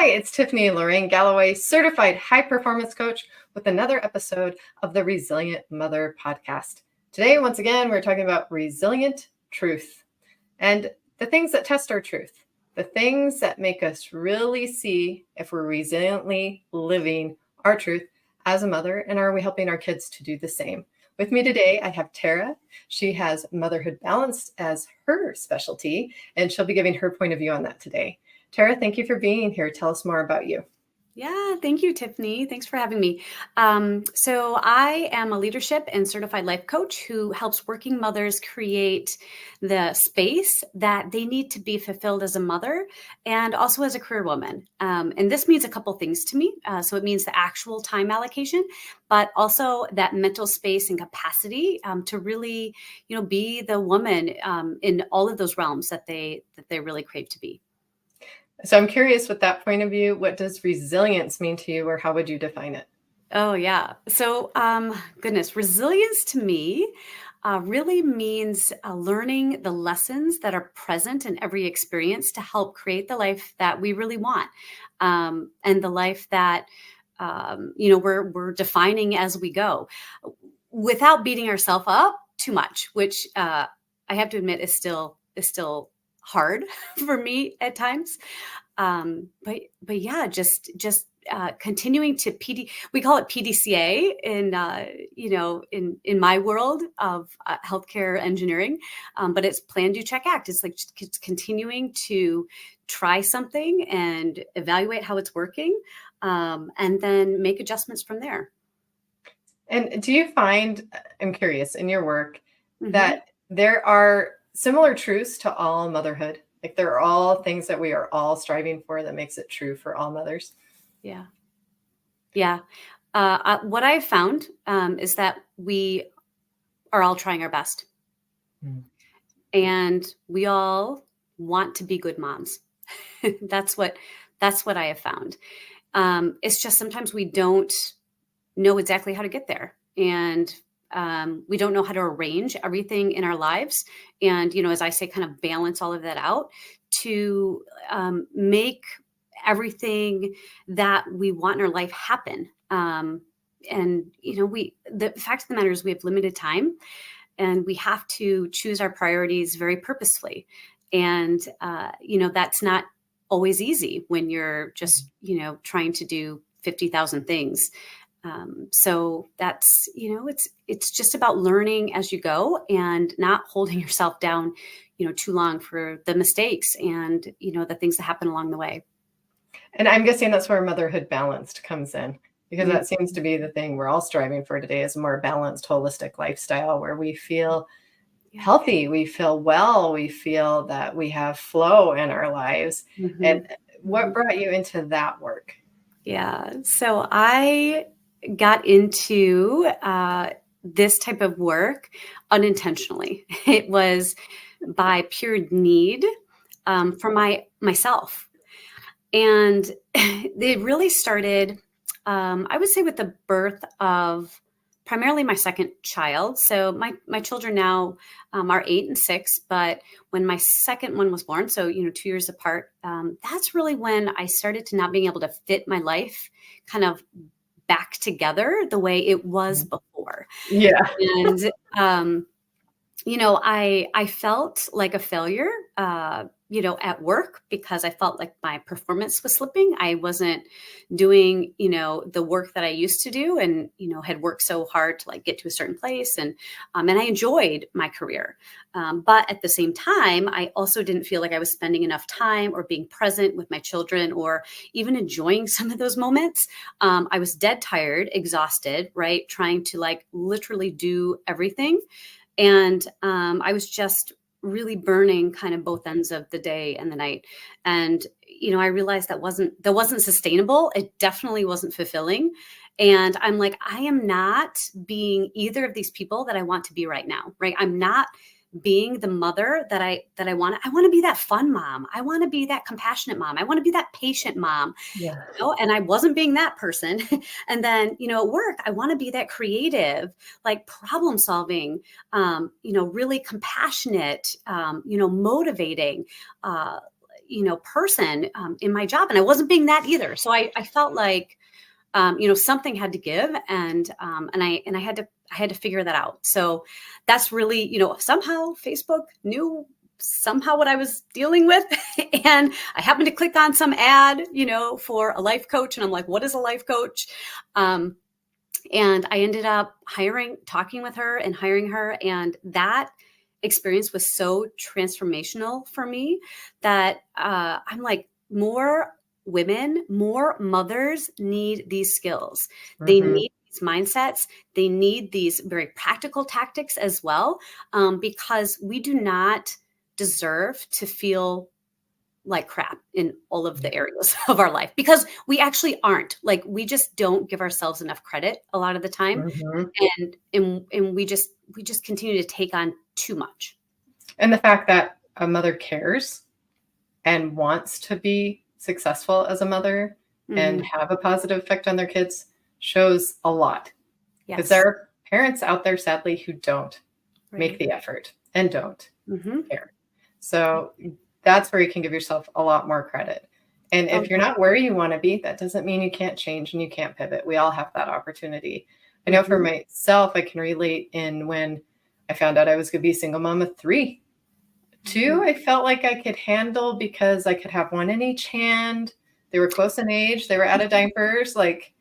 Hi, it's Tiffany Lorraine Galloway, certified high performance coach with another episode of the Resilient Mother podcast. Today, once again, we're talking about resilient truth and the things that test our truth, the things that make us really see if we're resiliently living our truth as a mother, and are we helping our kids to do the same? With me today, I have Tara. She has motherhood balanced as her specialty, and she'll be giving her point of view on that today. Tara, thank you for being here. Tell us more about you. Yeah, thank you, Tiffany. Thanks for having me. So I am a leadership and certified life coach who helps working mothers create the space that they need to be fulfilled as a mother and also as a career woman. And this means a couple things to me. So it means the actual time allocation, but also that mental space and capacity to really, be the woman in all of those realms that they really crave to be. So I'm curious, with that point of view, what does resilience mean to you, or how would you define it? Oh, yeah. So, goodness, resilience to me really means learning the lessons that are present in every experience to help create the life that we really want, and the life that we're defining as we go, without beating ourselves up too much, which I have to admit is still hard for me at times. But yeah, just continuing to we call it PDCA in my world of healthcare engineering, but it's plan, do, check, act. It's like it's continuing to try something and evaluate how it's working, and then make adjustments from there. And do you find, I'm curious, in your work, Mm-hmm. that there are similar truths to all motherhood? Like there are all things that we are all striving for that makes it true for all mothers? Yeah. Yeah. What I've found is that we are all trying our best. Mm. And we all want to be good moms. That's what I have found. It's just sometimes we don't know exactly how to get there. And we don't know how to arrange everything in our lives. And, as I say, kind of balance all of that out to make everything that we want in our life happen. And, the fact of the matter is we have limited time, and we have to choose our priorities very purposefully. And, that's not always easy when you're just, trying to do 50,000 things. So that's, it's just about learning as you go and not holding yourself down, too long for the mistakes and, the things that happen along the way. And I'm guessing that's where motherhood balanced comes in, because Mm-hmm. that seems to be the thing we're all striving for today, is a more balanced, holistic lifestyle where we feel healthy, we feel well, we feel that we have flow in our lives. Mm-hmm. And what brought you into that work? Yeah. So I got into this type of work unintentionally. It was by pure need for myself. And it really started, I would say, with the birth of primarily my second child. So my children now are 8 and 6, but when my second one was born, so 2 years apart, that's really when I started to not being able to fit my life kind of back together the way it was before. Yeah. And I felt like a failure, at work, because I felt like my performance was slipping. I wasn't doing, the work that I used to do, and, had worked so hard to get to a certain place. And I enjoyed my career. But at the same time, I also didn't feel like I was spending enough time or being present with my children or even enjoying some of those moments. I was dead tired, exhausted, right? Trying to literally do everything. And I was just really burning kind of both ends of the day and the night. And, I realized that wasn't sustainable. It definitely wasn't fulfilling. And I'm like, I am not being either of these people that I want to be right now, right? I'm not being the mother that I want. I want to be that fun mom. I want to be that compassionate mom. I want to be that patient mom. Yeah. And I wasn't being that person. And then, at work, I want to be that creative, problem solving, really compassionate, motivating, person in my job, and I wasn't being that either. So I felt like, something had to give, and I had to figure that out. So that's really, somehow Facebook knew somehow what I was dealing with. And I happened to click on some ad, for a life coach. And I'm like, what is a life coach? And I ended up talking with her and hiring her. And that experience was so transformational for me that I'm like, more women, more mothers need these skills. They Mhm. need these mindsets. They need these very practical tactics as well, because we do not deserve to feel like crap in all of the areas of our life, because we actually aren't. Like, we just don't give ourselves enough credit a lot of the time. Mhm. And we just continue to take on too much. And the fact that a mother cares and wants to be successful as a mother and have a positive effect on their kids shows a lot. Because Yes. there are parents out there, sadly, who don't make Right. the effort and don't Mm-hmm. care. So that's where you can give yourself a lot more credit. And Oh, if you're not where you want to be, that doesn't mean you can't change and you can't pivot. We all have that opportunity. I know for mhm. myself, I can relate in when I found out I was going to be single mom of 3. 2, I felt like I could handle because I could have one in each hand. They were close in age. They were out of diapers. Like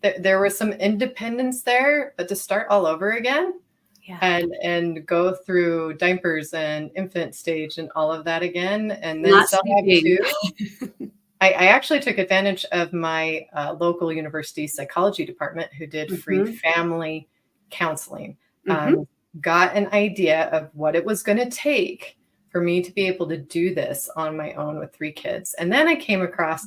there was some independence there, but to start all over again Yeah. and go through diapers and infant stage and all of that again, and then Not still have sleeping. 2. I actually took advantage of my local university psychology department, who did free Mm-hmm. family counseling. Mm-hmm. Got an idea of what it was going to take for me to be able to do this on my own with 3 kids. And then I came across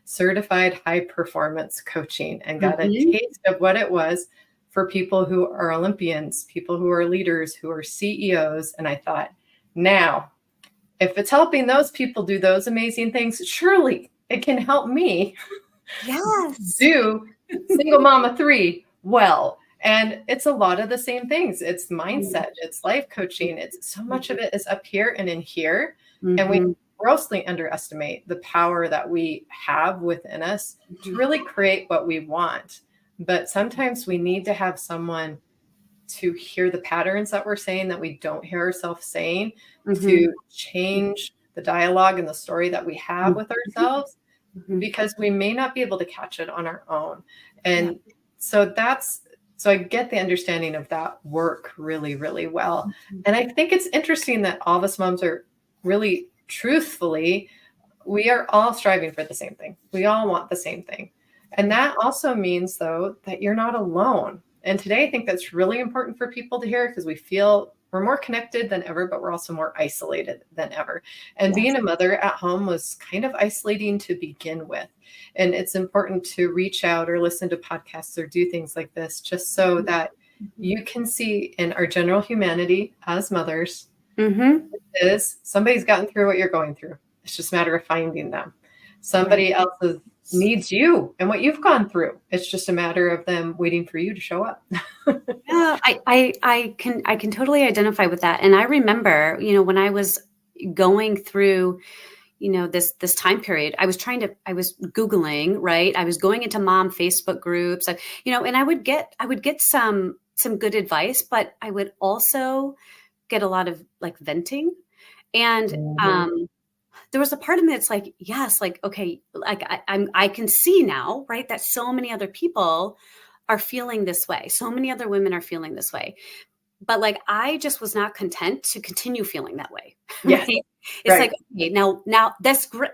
certified high performance coaching and got a Mm-hmm. taste of what it was for people who are Olympians, people who are leaders, who are CEOs. And I thought, now, if it's helping those people do those amazing things, surely it can help me Yes. do single mama 3 well. And it's a lot of the same things. It's mindset, it's life coaching. It's so much of it is up here and in here. And we Mm-hmm. grossly underestimate the power that we have within us to really create what we want. But sometimes we need to have someone to hear the patterns that we're saying that we don't hear ourselves saying, Mm-hmm. to change the dialogue and the story that we have with ourselves, Mm-hmm. because we may not be able to catch it on our own. And so I get the understanding of that work really, really well. And I think it's interesting that all of us moms are really, truthfully, we are all striving for the same thing. We all want the same thing. And that also means, though, that you're not alone. And today, I think that's really important for people to hear, because we feel we're more connected than ever, but we're also more isolated than ever. And being a mother at home was kind of isolating to begin with. And it's important to reach out or listen to podcasts or do things like this, just so that you can see in our general humanity as mothers, Mm-hmm. is somebody's gotten through what you're going through. It's just a matter of finding them. Somebody else needs you and what you've gone through. It's just a matter of them waiting for you to show up. Yeah, I can totally identify with that. And I remember, when I was going through, this time period, I was Googling, right? I was going into mom Facebook groups, and I would get some good advice, but I would also get a lot of like venting. And Mhm. there was a part of me that's like, yes, like, okay, like I can see now, right, that so many other people are feeling this way. So many other women are feeling this way. But like, I just was not content to continue feeling that way. Yes. Right. It's Right. like, okay, now that's great.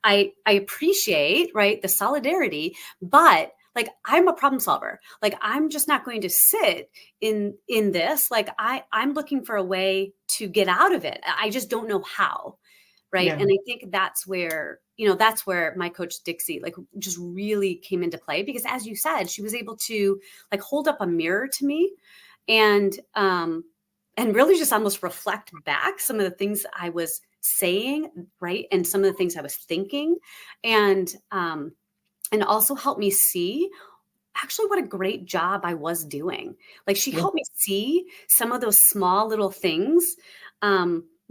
I appreciate, right, the solidarity, but like, I'm a problem solver. Like, I'm just not going to sit in this. Like, I'm looking for a way to get out of it. I just don't know how. Right. Yeah. And I think that's where, that's where my coach Dixie like just really came into play, because as you said, she was able to like hold up a mirror to me and really just almost reflect back some of the things I was saying, right? And some of the things I was thinking, and also help me see actually what a great job I was doing. Like, she Yeah. helped me see some of those small little things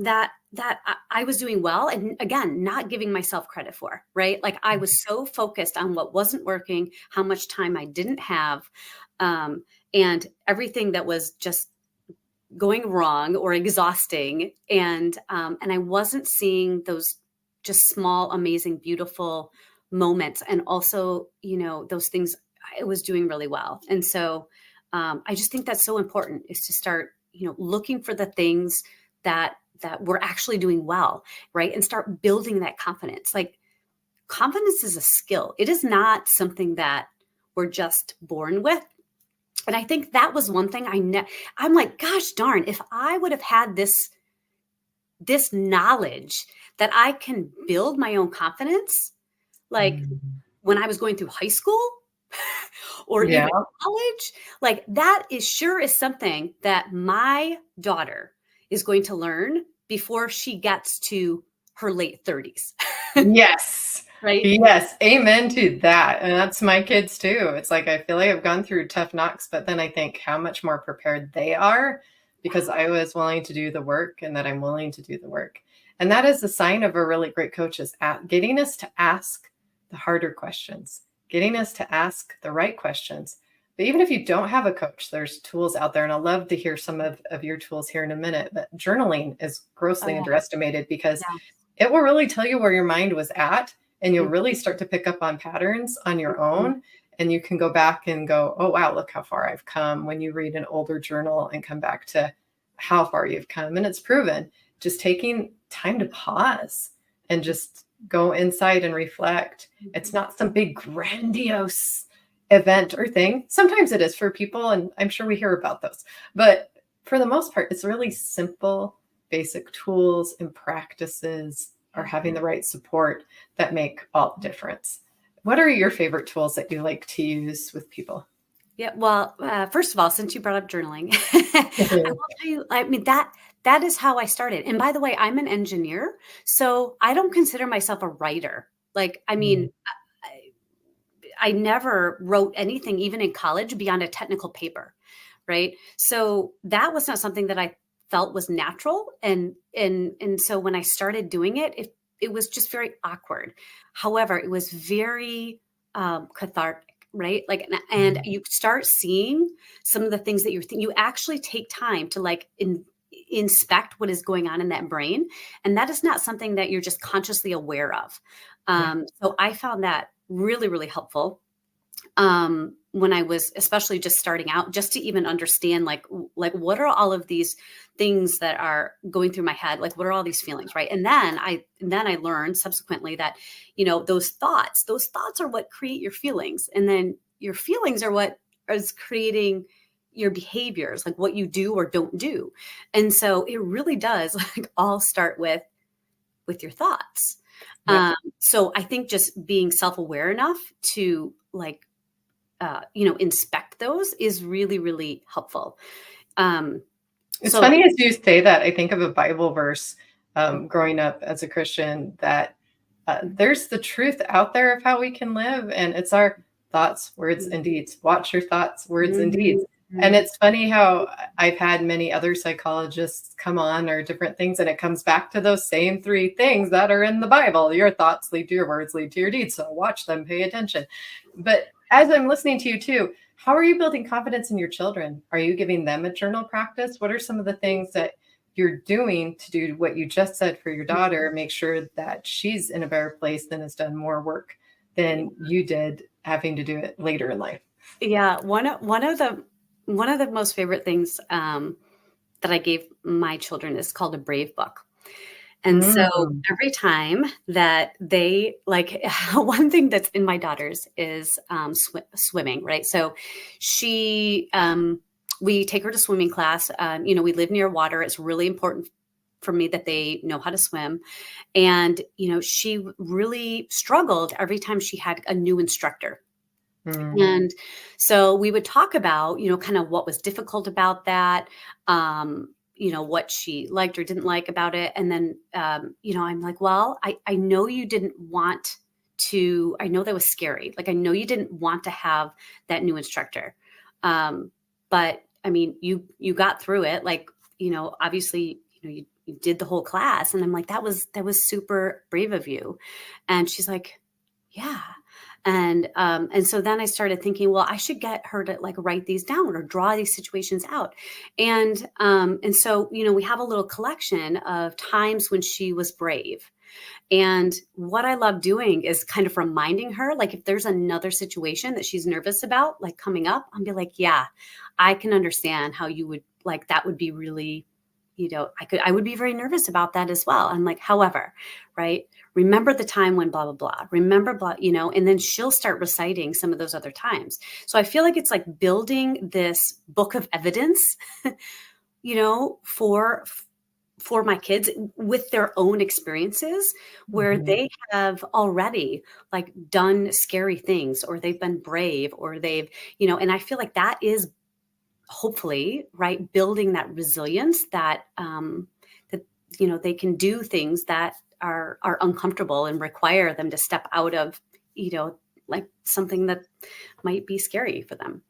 I was doing well, and again, not giving myself credit for, right? Like I was so focused on what wasn't working, how much time I didn't have, and everything that was just going wrong or exhausting, and I wasn't seeing those just small, amazing, beautiful moments, and also, those things I was doing really well. And so I just think that's so important, is to start, looking for the things that we're actually doing well, right? And start building that confidence. Like, confidence is a skill. It is not something that we're just born with. And I think that was one thing I'm like, gosh darn, if I would have had this knowledge that I can build my own confidence, like when I was going through high school or Yeah. even college, like that is something that my daughter is going to learn before she gets to her late 30s. Yes. Right? Yes. Amen to that. And that's my kids too. It's like, I feel like I've gone through tough knocks, but then I think how much more prepared they are because I was willing to do the work and that I'm willing to do the work. And that is the sign of a really great coach, is getting us to ask the harder questions, getting us to ask the right questions. But even if you don't have a coach, there's tools out there. And I'll love to hear some of your tools here in a minute. But journaling is grossly underestimated because it will really tell you where your mind was at, and you'll really start to pick up on patterns on your own. And you can go back and go, oh, wow, look how far I've come, when you read an older journal and come back to how far you've come. And it's proven, just taking time to pause and just go inside and reflect. It's not some big grandiose event or thing. Sometimes it is for people, and I'm sure we hear about those. But for the most part, it's really simple, basic tools and practices, or having the right support, that make all the difference. What are your favorite tools that you like to use with people? Yeah. Well, first of all, since you brought up journaling, I will tell you, I mean, that is how I started. And by the way, I'm an engineer, so I don't consider myself a writer. Like, I mean, I never wrote anything, even in college, beyond a technical paper. Right. So that was not something that I felt was natural. And so when I started doing it, it was just very awkward. However, it was very cathartic, right? Like, and you start seeing some of the things that you actually take time to like inspect what is going on in that brain. And that is not something that you're just consciously aware of. So I found that really, really helpful. When I was especially just starting out, just to even understand like what are all of these things that are going through my head? Like, what are all these feelings? Right. And then I learned subsequently that, those thoughts are what create your feelings. And then your feelings are what is creating your behaviors, like what you do or don't do. And so it really does like all start with your thoughts. So I think just being self-aware enough to like, inspect those is really, really helpful. It's funny as you say that. I think of a Bible verse growing up as a Christian, that there's the truth out there of how we can live. And it's our thoughts, words, and deeds. Watch your thoughts, words, and deeds. And it's funny how I've had many other psychologists come on, or different things, and it comes back to those same three things that are in the Bible. Your thoughts lead to your words, lead to your deeds. So watch them, pay attention. But as I'm listening to you too, how are you building confidence in your children? Are you giving them a journal practice? What are some of the things that you're doing to do what you just said for your daughter, make sure that she's in a better place than has done more work than you did having to do it later in life? Yeah. One of the most favorite things that I gave my children is called a Brave book. And so every time that they like, one thing that's in my daughter's is swimming, right? So we take her to swimming class. We live near water. It's really important for me that they know how to swim. And, she really struggled every time she had a new instructor. And so we would talk about, kind of what was difficult about that, what she liked or didn't like about it. And then, I'm like, well, I know you didn't want to, I know that was scary. Like, I know you didn't want to have that new instructor. But I mean, you got through it. Like, obviously, you you did the whole class. And I'm like, that was super brave of you. And she's like, yeah. And so then I started thinking, well, I should get her to like write these down or draw these situations out. And so, we have a little collection of times when she was brave. And what I love doing is kind of reminding her, like if there's another situation that she's nervous about, like coming up, I'll be like, yeah, I can understand how you would like, that would be really, I would be very nervous about that as well. I'm like, however, right. Remember the time when blah, blah, blah, remember blah, and then she'll start reciting some of those other times. So I feel like it's like building this book of evidence, for my kids with their own experiences where they have already like done scary things or they've been brave or they've, and I feel like that is hopefully right. Building that resilience that, they can do things that are uncomfortable and require them to step out of, like something that might be scary for them.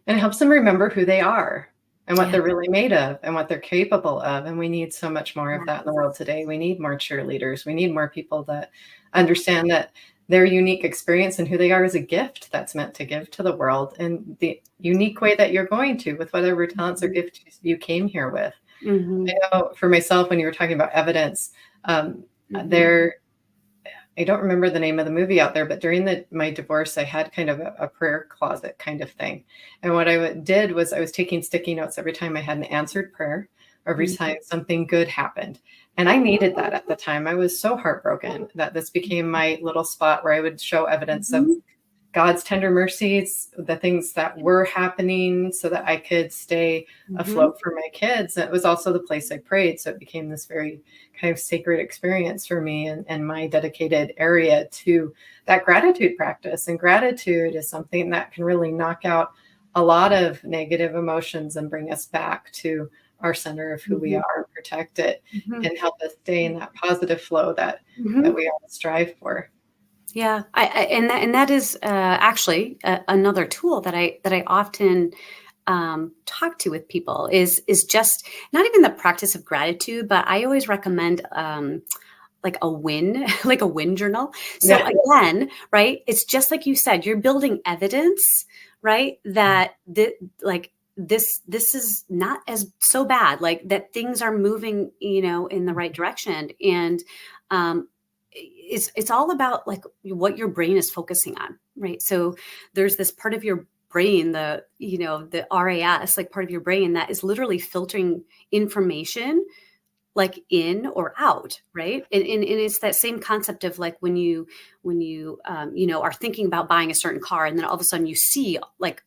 And it helps them remember who they are and what Yeah. they're really made of and what they're capable of. And we need so much more of that in the Yes. world today. We need more cheerleaders. We need more people that understand that their unique experience and who they are is a gift that's meant to give to the world in the unique way that you're going to with whatever talents or gifts you came here with. Mhm. I know for myself, when you were talking about evidence, there, I don't remember the name of the movie out there, but during my divorce, I had kind of a prayer closet kind of thing. And what I did was I was taking sticky notes every time I had an answered prayer, or every time something good happened. And I needed that at the time. I was so heartbroken that this became my little spot where I would show evidence of God's tender mercies, the things that were happening so that I could stay afloat for my kids. It was also the place I prayed. So it became this very kind of sacred experience for me and my dedicated area to that gratitude practice. And gratitude is something that can really knock out a lot of negative emotions and bring us back to our center of who we are, protect it, and help us stay in that positive flow that we all strive for. Yeah, and that is actually another tool that I often talk to with people is just not even the practice of gratitude, but I always recommend like a win, like a win journal. So again, right, it's just like you said, you're building evidence, right, that this is not as so bad, like that things are moving, in the right direction, and it's all about like what your brain is focusing on, right? So there's this part of your brain, the RAS, like part of your brain that is literally filtering information like in or out, right? And it's that same concept of like when you are thinking about buying a certain car, and then all of a sudden you see like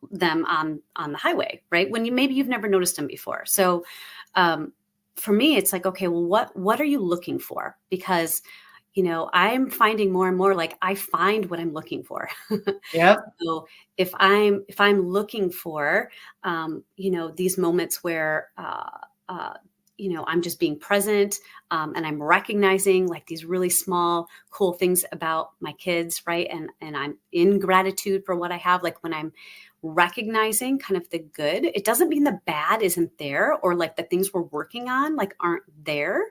them on the highway, right? When maybe you've never noticed them before. So for me, it's like, okay, well, what are you looking for? Because I'm finding more and more like I find what I'm looking for. Yep. So if I'm looking for these moments where I'm just being present, and I'm recognizing like these really small, cool things about my kids, right? And I'm in gratitude for what I have. Like when I'm recognizing kind of the good, it doesn't mean the bad isn't there or like the things we're working on like aren't there,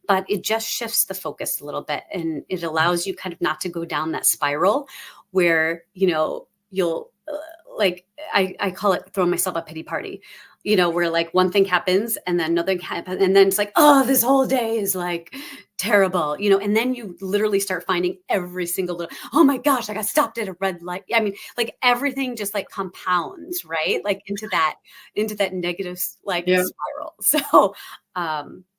but it just shifts the focus a little bit, and it allows you kind of not to go down that spiral where you'll like I call it throwing myself a pity party, where like one thing happens and then another thing happens, and then it's like, oh, this whole day is like terrible, and then you literally start finding every single little, oh my gosh, I got stopped at a red light. I mean, like everything just like compounds, right? Like into that negative like spiral. So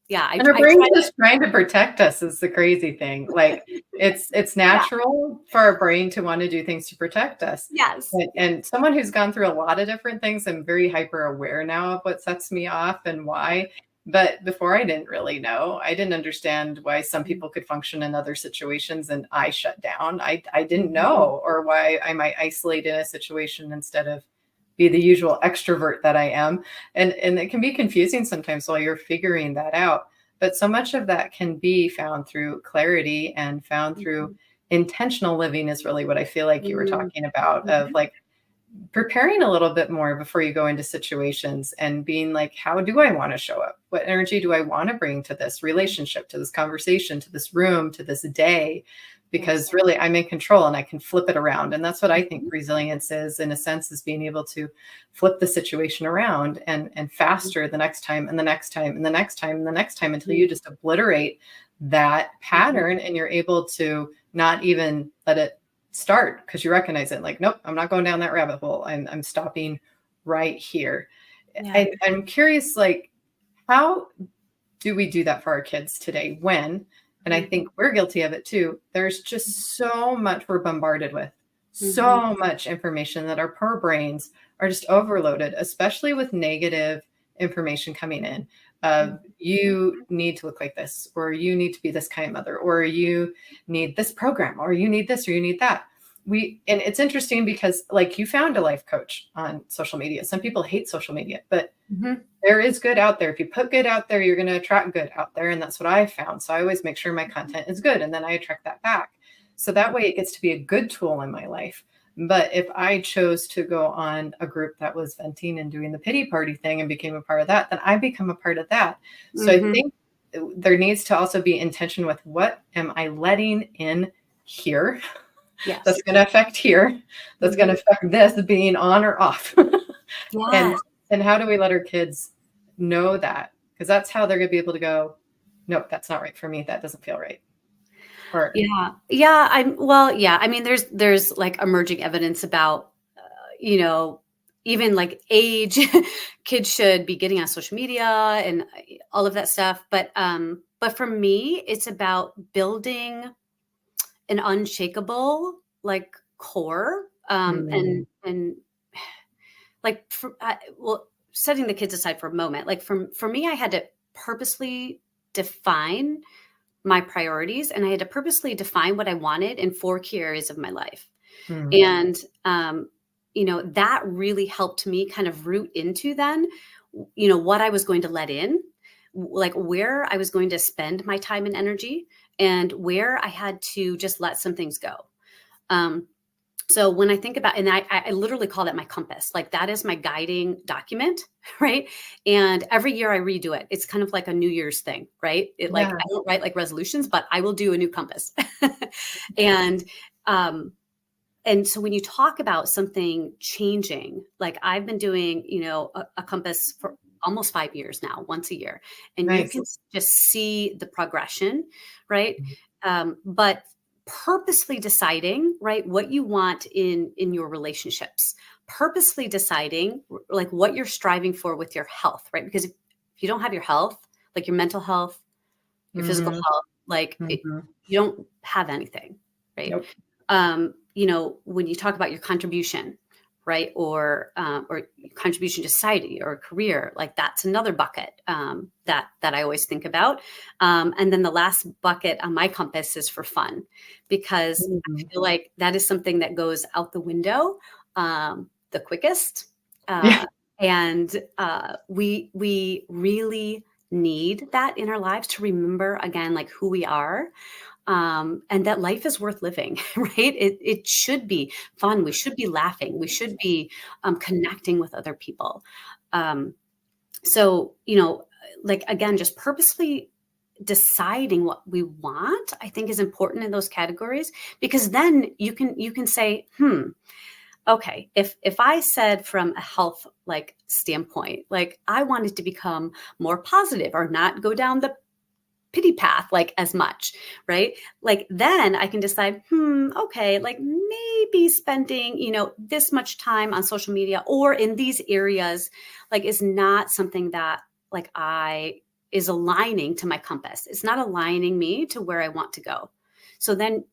yeah, And our I brain's try to, just trying to protect us is the crazy thing. Like it's yeah, natural for our brain to want to do things to protect us. yes. And someone who's gone through a lot of different things, I'm very hyper aware now of what sets me off and why. But before I didn't really know. I didn't understand why some people could function in other situations and I shut down. I didn't know, or why I might isolate in a situation instead of be the usual extrovert that I am. And it can be confusing sometimes while you're figuring that out. But so much of that can be found through clarity and found through intentional living is really what I feel like you were talking about, of like preparing a little bit more before you go into situations and being like, how do I want to show up? What energy do I want to bring to this relationship, to this conversation, to this room, to this day? Because really I'm in control and I can flip it around. And that's what I think resilience is, in a sense, is being able to flip the situation around and faster the next time and the next time and the next time and the next time, until you just obliterate that pattern and you're able to not even let it start, because you recognize it, like, nope, I'm not going down that rabbit hole. I'm stopping right here. Yeah. I'm curious, like, how do we do that for our kids today? And I think we're guilty of it too. There's just so much we're bombarded with, so much information that our poor brains are just overloaded, especially with negative information coming in. You need to look like this, or you need to be this kind of mother, or you need this program, or you need this, or you need that. And it's interesting because, like, you found a life coach on social media. Some people hate social media, but there is good out there. If you put good out there, you're going to attract good out there. And that's what I found. So I always make sure my content is good, and then I attract that back. So that way it gets to be a good tool in my life. But if I chose to go on a group that was venting and doing the pity party thing and became a part of that, then I become a part of that. So I think there needs to also be intention with, what am I letting in here? Yes. That's going to affect here. That's going to affect this being on or off. And how do we let our kids know that? Because that's how they're going to be able to go, nope, that's not right for me. That doesn't feel right. Or I mean, there's like emerging evidence about, even like age, kids should be getting on social media and all of that stuff. But for me, it's about building an unshakable like core, and like, setting the kids aside for a moment, like for me, I had to purposely define my priorities, and I had to purposely define what I wanted in 4 key areas of my life. And, that really helped me kind of root into then, what I was going to let in, like where I was going to spend my time and energy, and where I had to just let some things go. So when I think about, and I literally call that my compass, like that is my guiding document, right? And every year I redo it. It's kind of like a New Year's thing, right? I don't write like resolutions, but I will do a new compass. And so when you talk about something changing, like I've been doing, a compass for almost 5 years now, once a year, and you can just see the progression, right? But purposely deciding, right, what you want in your relationships, purposely deciding like what you're striving for with your health, right? Because if you don't have your health, like your mental health, your physical health, like you don't have anything, right? Nope. When you talk about your contribution, right, or contribution to society or career, like that's another bucket that I always think about. And then the last bucket on my compass is for fun, because I feel like that is something that goes out the window the quickest. And we really need that in our lives to remember again, like who we are. And that life is worth living, right? It should be fun. We should be laughing. We should be connecting with other people. So, like, again, just purposely deciding what we want, I think is important in those categories, because then you can say, okay, if I said from a health like standpoint, like I wanted to become more positive or not go down the pity path like as much, right? Like then I can decide, okay, like maybe spending, this much time on social media or in these areas, like is not something that like is aligning to my compass. It's not aligning me to where I want to go. So then,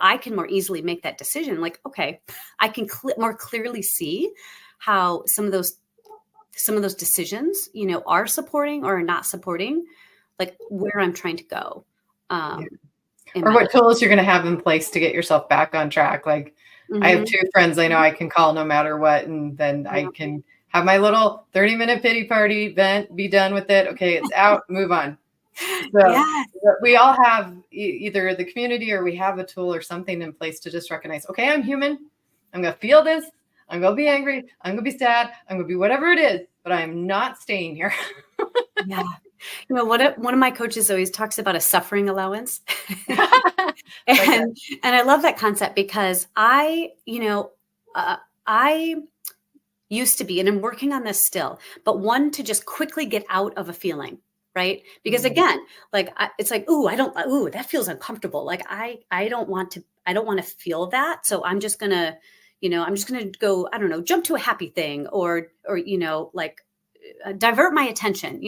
I can more easily make that decision. Like, okay, I can more clearly see how some of those decisions, are supporting or are not supporting like where I'm trying to go. Or what tools you're going to have in place to get yourself back on track. Like I have 2 friends I know I can call no matter what. And then I can have my little 30-minute pity party, vent, be done with it. Okay, it's out, move on. So we all have either the community or we have a tool or something in place to just recognize, okay, I'm human. I'm going to feel this. I'm going to be angry. I'm going to be sad. I'm going to be whatever it is, but I'm not staying here. Yeah. One of my coaches always talks about a suffering allowance. Like and I love that concept because I used to be, and I'm working on this still, but one to just quickly get out of a feeling, right? Because again, like it's like, that feels uncomfortable. Like I don't want to feel that. So I'm just gonna go, I don't know, jump to a happy thing or like divert my attention,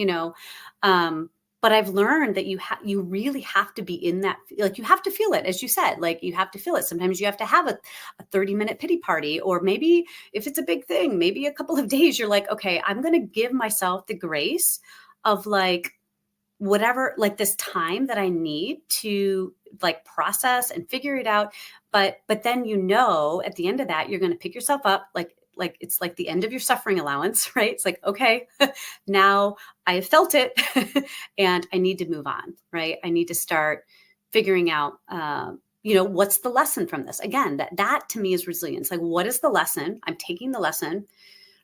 but I've learned that you really have to be in that, like you have to feel it, as you said, like you have to feel it. Sometimes you have to have a 30-minute pity party, or maybe if it's a big thing, maybe a couple of days, you're like, okay, I'm going to give myself the grace of like whatever, like this time that I need to like process and figure it out. But then, at the end of that, you're going to pick yourself up, like it's like the end of your suffering allowance, right? It's like, okay, now I have felt it and I need to move on, right? I need to start figuring out, what's the lesson from this? Again, that to me is resilience. Like, what is the lesson? I'm taking the lesson,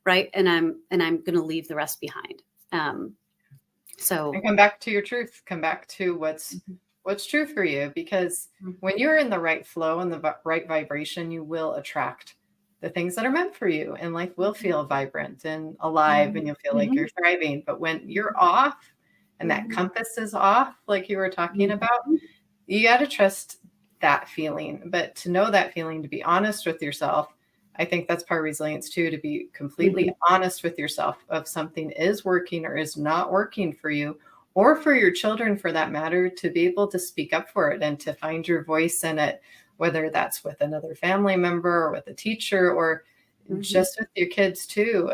right? And I'm going to leave the rest behind. So and come back to your truth, come back to what's true for you, because when you're in the right flow and the right vibration, you will attract the things that are meant for you, and life will feel vibrant and alive, and you'll feel like you're thriving. But when you're off and that compass is off, like you were talking about, you got to trust that feeling. But to know that feeling, to be honest with yourself, I think that's part of resilience too, to be completely honest with yourself of something is working or is not working for you, or for your children for that matter, to be able to speak up for it and to find your voice in it, whether that's with another family member or with a teacher or just with your kids too.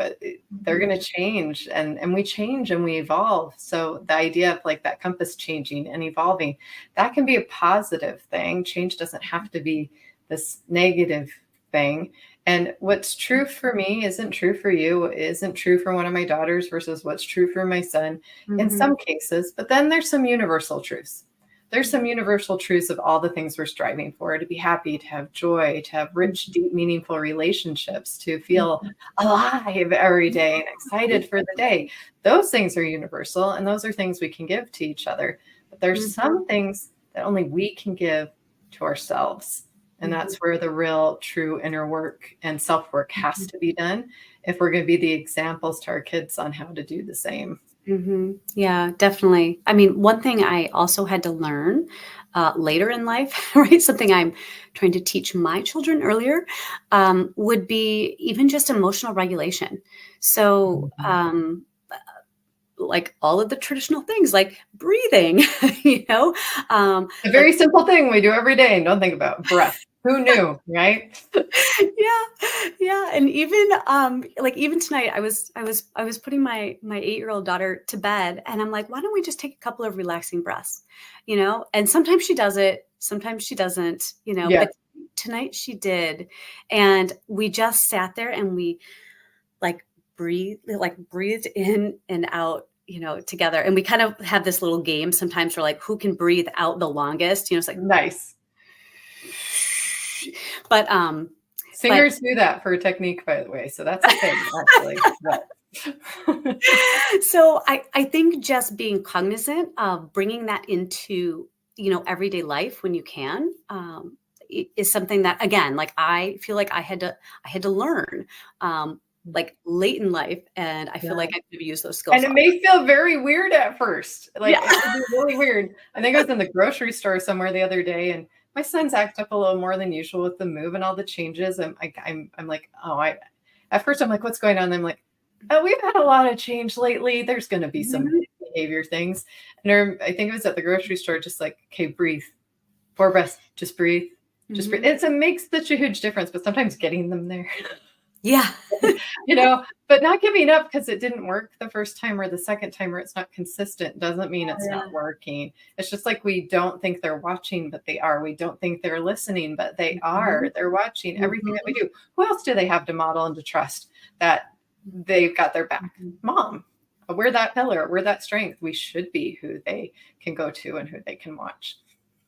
They're going to change, and we change and we evolve. So the idea of like that compass changing and evolving, that can be a positive thing. Change doesn't have to be this negative thing. And what's true for me isn't true for you, isn't true for one of my daughters versus what's true for my son in some cases. But then there's some universal truths. There's some universal truths of all the things we're striving for: to be happy, to have joy, to have rich, deep, meaningful relationships, to feel alive every day and excited for the day. Those things are universal, and those are things we can give to each other. But there's some things that only we can give to ourselves. And that's where the real, true inner work and self-work has to be done if we're going to be the examples to our kids on how to do the same. Yeah, definitely. I mean, one thing I also had to learn later in life, right? Something I'm trying to teach my children earlier would be even just emotional regulation. So, like all of the traditional things like breathing, A very simple thing we do every day and don't think about: breath. Who knew, right? Yeah. And even even tonight, I was putting my 8-year-old daughter to bed, and I'm like, why don't we just take a couple of relaxing breaths, And sometimes she does it, sometimes she doesn't, Yeah. But tonight she did, and we just sat there and we breathed in and out, together. And we kind of have this little game sometimes for like who can breathe out the longest. It's like Nice. But singers do that for a technique, by the way. So that's a thing, actually. So I think just being cognizant of bringing that into, everyday life when you can, is something that, again, like I feel like I had to learn, like late in life, and I feel like I could have used those skills. And it may feel very weird at first. Like it would be really weird. I think I was in the grocery store somewhere the other day, and my son's acted up a little more than usual with the move and all the changes. I'm like, at first I'm like, what's going on? And I'm like, oh, we've had a lot of change lately. There's going to be some behavior things. And I think it was at the grocery store, just like, okay, breathe. 4 breaths, just breathe. Just breathe. It makes such a huge difference, but sometimes getting them there. Yeah. But not giving up because it didn't work the first time or the second time, or it's not consistent, doesn't mean it's not working. It's just like we don't think they're watching, but they are. We don't think they're listening, but they are. They're watching everything that we do. Who else do they have to model and to trust that they've got their back? Mom. We're that pillar. We're that strength. We should be who they can go to and who they can watch.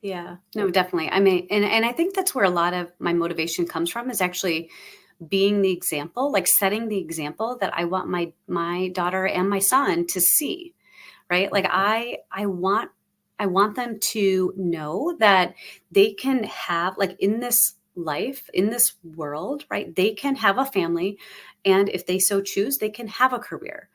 Yeah, no, definitely. I mean, and I think that's where a lot of my motivation comes from, is actually being the example, like setting the example that I want my daughter and my son to see, right? Like I want them to know that they can have, like, in this life, in this world, right? They can have a family, and if they so choose, they can have a career.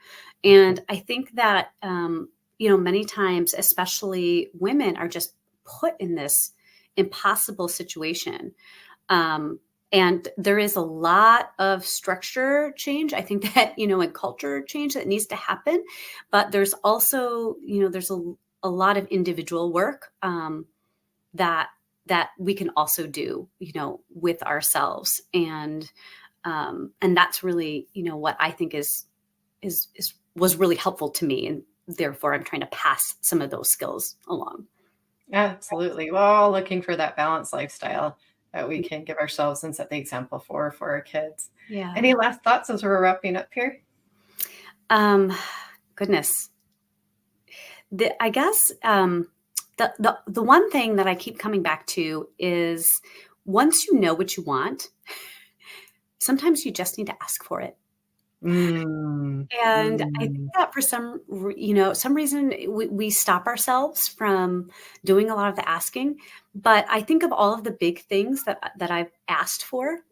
And I think that many times, especially women, are just put in this impossible situation. And there is a lot of structure change, I think, that, and culture change that needs to happen. But there's also, there's a lot of individual work that we can also do, with ourselves. And that's really, what I think was really helpful to me. And therefore I'm trying to pass some of those skills along. Absolutely. We're all looking for that balanced lifestyle that we can give ourselves and set the example for our kids. Yeah. Any last thoughts as we're wrapping up here? Goodness. I guess the one thing that I keep coming back to is, once you know what you want, sometimes you just need to ask for it. And I think that for some reason we stop ourselves from doing a lot of the asking. But I think of all of the big things that I've asked for,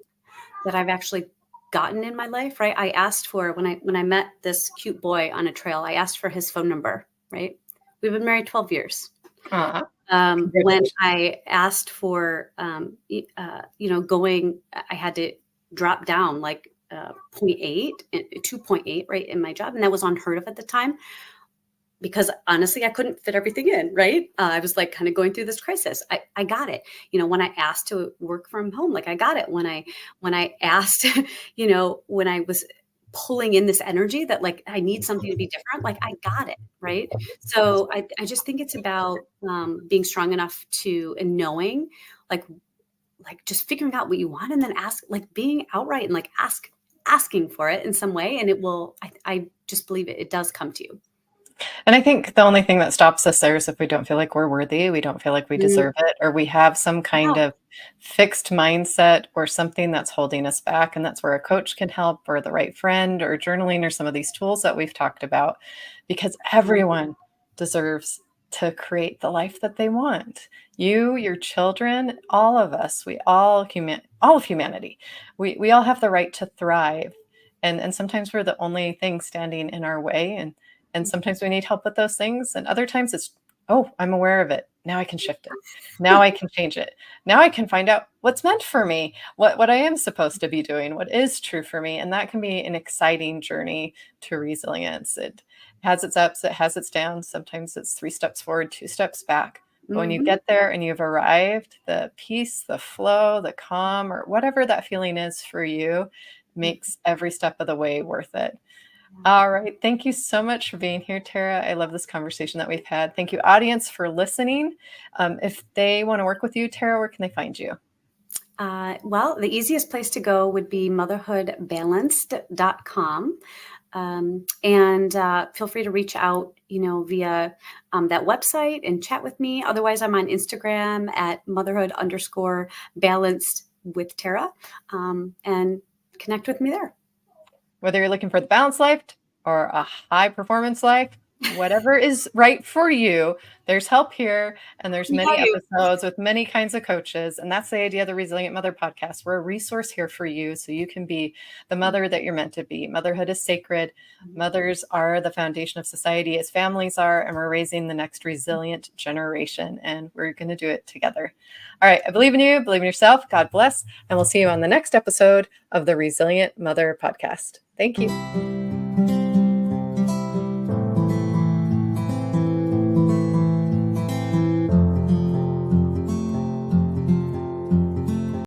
that I've actually gotten in my life, right? I asked for, when I met this cute boy on a trail, I asked for his phone number, right? We've been married 12 years. When I asked for, going, I had to drop down like 2.8, right, in my job. And that was unheard of at the time, because honestly, I couldn't fit everything in, right? I was like kind of going through this crisis. I got it. When I asked to work from home, like I got it. When I asked, when I was pulling in this energy that, like, I need something to be different, like I got it, right? So I just think it's about being strong enough and knowing, like just figuring out what you want, and then like being outright and like asking for it in some way, and it will, I just believe it does come to you. And I think the only thing that stops us there is if we don't feel like we're worthy, we don't feel like we deserve it, or we have some kind of fixed mindset or something that's holding us back. And that's where a coach can help, or the right friend, or journaling, or some of these tools that we've talked about, because everyone deserves to create the life that they want. You, your children, all of us, all of humanity, we all have the right to thrive. And sometimes we're the only thing standing in our way. And sometimes we need help with those things. And other times it's, oh, I'm aware of it. Now I can shift it. Now I can change it. Now I can find out what's meant for me, what I am supposed to be doing, what is true for me. And that can be an exciting journey to resilience. It has its ups, it has its downs. Sometimes it's 3 steps forward, 2 steps back. But when you get there and you've arrived, the peace, the flow, the calm, or whatever that feeling is for you, makes every step of the way worth it. All right. Thank you so much for being here, Tara. I love this conversation that we've had. Thank you, audience, for listening. If they want to work with you, Tara, where can they find you? Well, the easiest place to go would be motherhoodbalanced.com. And feel free to reach out, via that website and chat with me. Otherwise, I'm on Instagram at motherhood_balanced with Tara, and connect with me there. Whether you're looking for the balanced life or a high performance life, whatever is right for you, there's help here. And there's many episodes with many kinds of coaches. And that's the idea of the Resilient Mother podcast. We're a resource here for you, so you can be the mother that you're meant to be. Motherhood is sacred. Mothers are the foundation of society, as families are. And we're raising the next resilient generation. And we're going to do it together. All right. I believe in you. Believe in yourself. God bless. And we'll see you on the next episode of the Resilient Mother podcast. Thank you.